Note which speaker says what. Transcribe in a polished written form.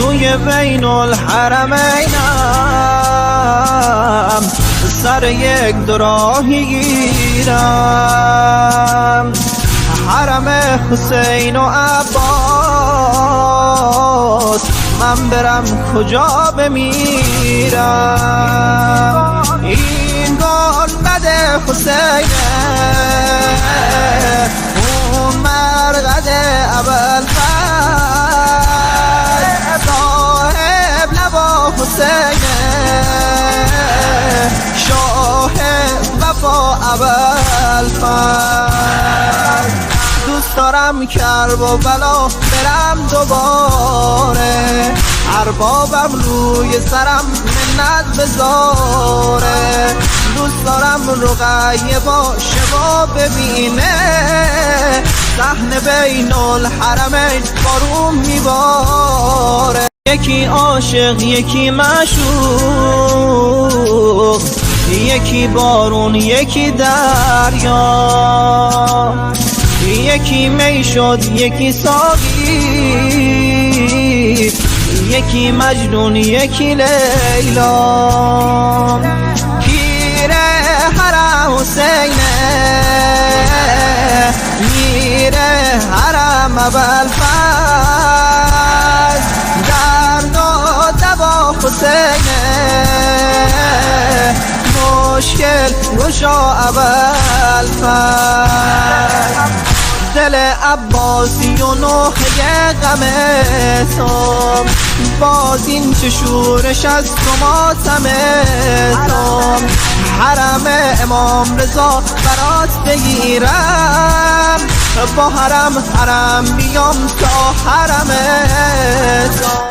Speaker 1: سوی بین الحرمینم سر یک دراهی گیرم، حرم حسین و عباس من برم کجا بمیرم. این گنبد حسینه، اون مرقد ابوالفضل، صاحب لبا حسینه، شاه وفا ابوالفضل. دوست دارم کربلا برم دوباره، اربابم روی سرم منت بذاره. دوست دارم رقیه باشه و ببینه، صحن بین الحرمین بارون میباره. یکی عاشق یکی معشوق، یکی بارون یکی دریا، یکی می شد یکی ساقی، یکی مجنون یکی لیلا. پیر حرم حسینه، میر حرم ابوالفضل، درد و دوا حسینه، مشکل گشا ابوالفضل. دل عباسی و نوحه غم تو، باز این چه شورش از تو ماتم تو. حرم امام رضا برات بگیرم، با حرم بیام تا حرم تو.